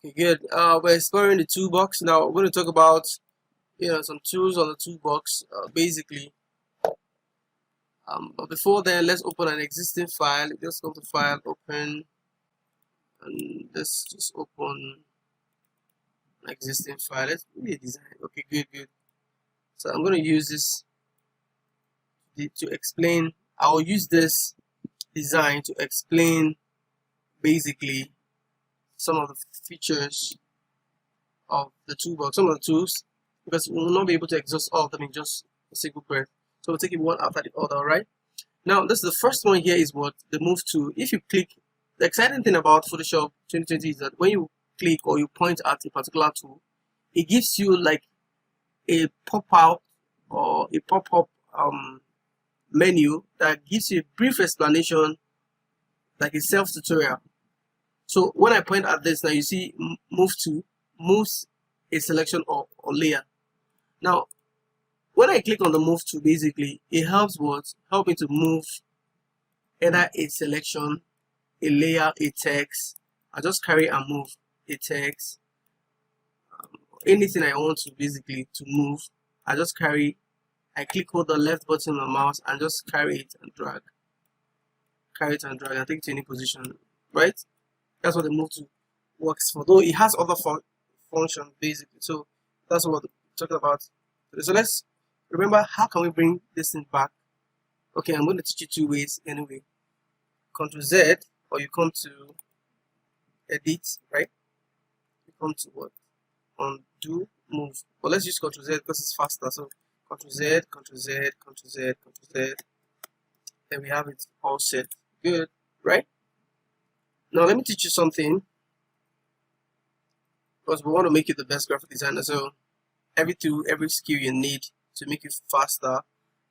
Okay, good. We're exploring the toolbox. Now we're going to talk about some tools on the toolbox. Basically, but before then, let's open an existing file. Just go to File, Open, and let's just open an existing file. Let's give it a design. Okay, good. So I'm going to use this to explain. I'll use this design to explain basically some of the features of the toolbox, some of the tools, because we will not be able to exhaust all of them in just a single breath. So we'll take it one after the other, right? Now, this is the first one here is what the move tool. If you click, the exciting thing about Photoshop 2020 is that when you click or you point at a particular tool, it gives you like a pop-out or a pop-up menu that gives you a brief explanation, like a self-tutorial. So when I point at this, now you see move to moves a selection or layer. Now when I click on the move to, basically it helps me to move either a selection, a layer, a text. I just carry and move a text, anything I want to basically to move. I just carry, I hold the left button on the mouse and just carry it and drag and take it to any position, right? That's what the move to works for, though it has other functions basically. So that's what we're talking about. So let's remember, how can we bring this thing back? Okay, I'm going to teach you two ways anyway. Ctrl Z, or you come to edit, right? You come to what? Undo, move. But let's use Ctrl Z because it's faster. So Ctrl Z, Ctrl Z, Ctrl Z, Ctrl Z. Then we have it all set. Good, right? Now let me teach you something, because we want to make you the best graphic designer. So every tool, every skill you need to make it faster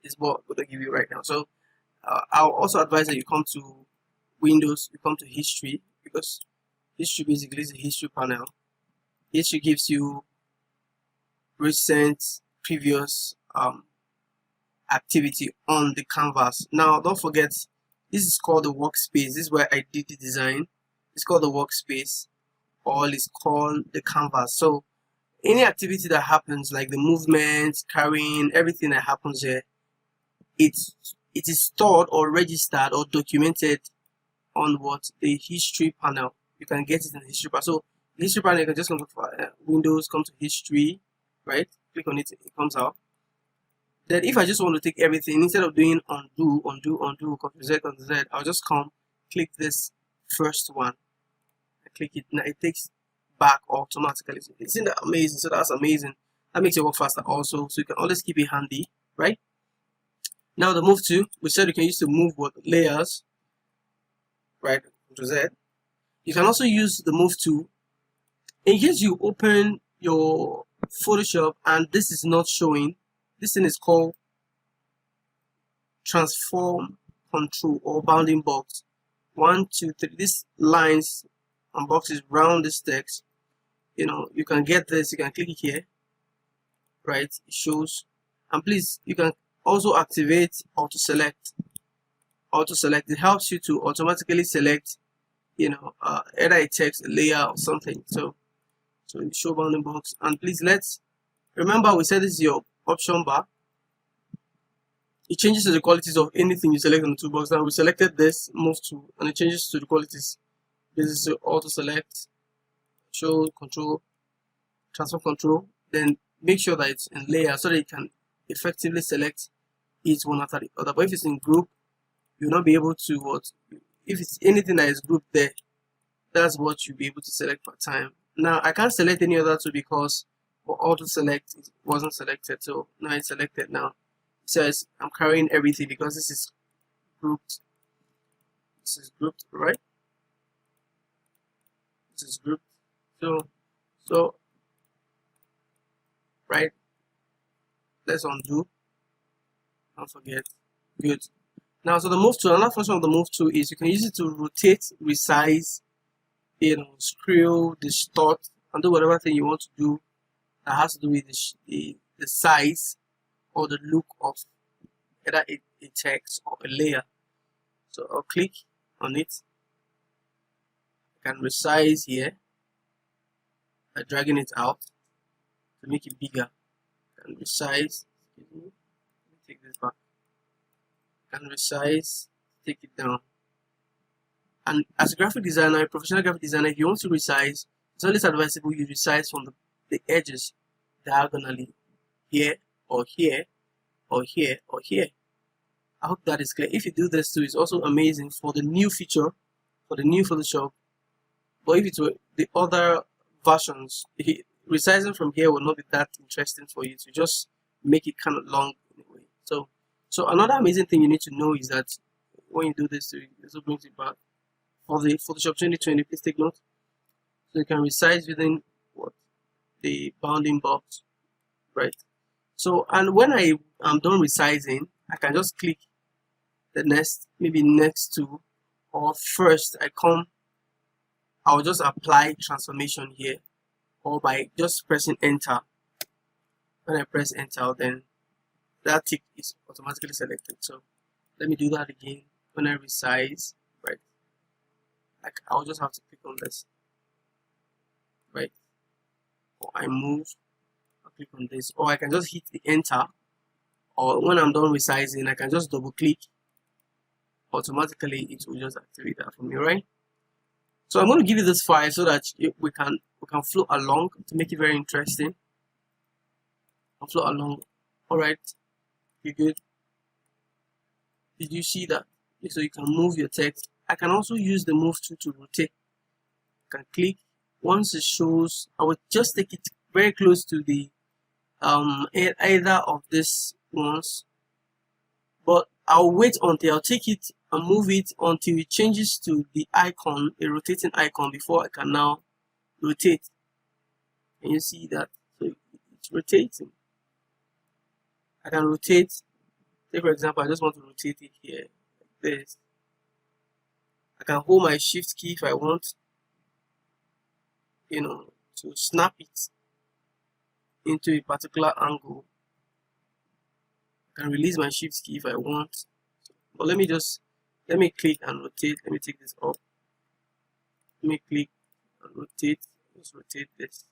is what I'm going to give you right now. So I'll also advise that you come to Windows, you come to History, because History basically is a history panel. History gives you recent, previous activity on the canvas. Now don't forget, this is called the workspace. This is where I did the design. It's called the workspace, or it's called the canvas. So any activity that happens, like the movement, carrying, everything that happens here, it is stored or registered or documented on what? The history panel. You can get it in the history panel. So the history panel, you can just come to Windows, come to history, right? Click on it, it comes out. Then if I just want to take everything, instead of doing undo, Ctrl Z, Ctrl Z, I'll just come, click this first one, and click it. Now it takes back automatically. Isn't that amazing? So that's amazing. That makes your work faster also. So you can always keep it handy, right? Now the move to, we said you can use to move what? Layers, right? Ctrl Z. You can also use the move to, in case you open your Photoshop and this is not showing. This thing is called transform control or bounding box. 1, 2, 3. These lines and boxes round this text. You can get this. You can click it here, right? It shows. And please, you can also activate auto select. It helps you to automatically select, either a text, a layer, or something. So you show bounding box. And please, let's remember, we said this is your option bar. It changes to the qualities of anything you select on the toolbox. Now we selected this move to, and it changes to the qualities. This is auto select, show control, transform control. Then make sure that it's in layer so that you can effectively select each one after the other. But if it's in group, you'll not be able to if it's anything that is grouped there, that's what you'll be able to select per time. Now I can't select any other two because for auto select it wasn't selected, so now it's selected. Now it says I'm carrying everything because this is grouped. This is grouped, right? This is grouped. So right, let's undo. Don't forget. Good. Now, so the move tool, another function of the move tool is you can use it to rotate, resize, scale, distort, and do whatever thing you want to do that has to do with the size or the look of either a text or a layer. So I'll click on it. I can resize here. by dragging it out to make it bigger. And resize, excuse me, let me take this back, and resize, take it down. And as a graphic designer, a professional graphic designer, if you want to resize, it's always advisable you resize from the edges diagonally, here or here or here or here. I hope that is clear. If you do this too, it's also amazing for the new feature, for the new Photoshop. But if it were the other versions, resizing from here will not be that interesting for you to just make it kind of long in a way. So another amazing thing you need to know is that when you do this, it also brings it back. For the Photoshop 2020, please take note. So you can resize within the bounding box, right? So, and when I am done resizing, I can just click the next to, or first I'll just apply transformation here, or by just pressing enter. When I press enter, then that tick is automatically selected. So let me do that again. When I resize, right, like I'll just have to click on this, right, or I move, I'll click on this, or I can just hit the enter, or when I'm done resizing, I can just double click. Automatically it will just activate that for me, right? So I'm going to give you this file so that we can flow along to make it very interesting. I'll flow along. All right, you good? Did you see that? So you can move your text. I can also use the move tool to rotate. I can click. Once it shows, I will just take it very close to the either of these ones, but I'll wait until I'll take it and move it until it changes to the icon, a rotating icon, before I can now rotate. And you see that, so it's rotating. I can rotate. Say for example, I just want to rotate it here like this. I can hold my shift key if I want, to snap it into a particular angle. I can release my shift key if I want. But let me click and rotate. Let me take this up. Let me click and rotate. Let's rotate this.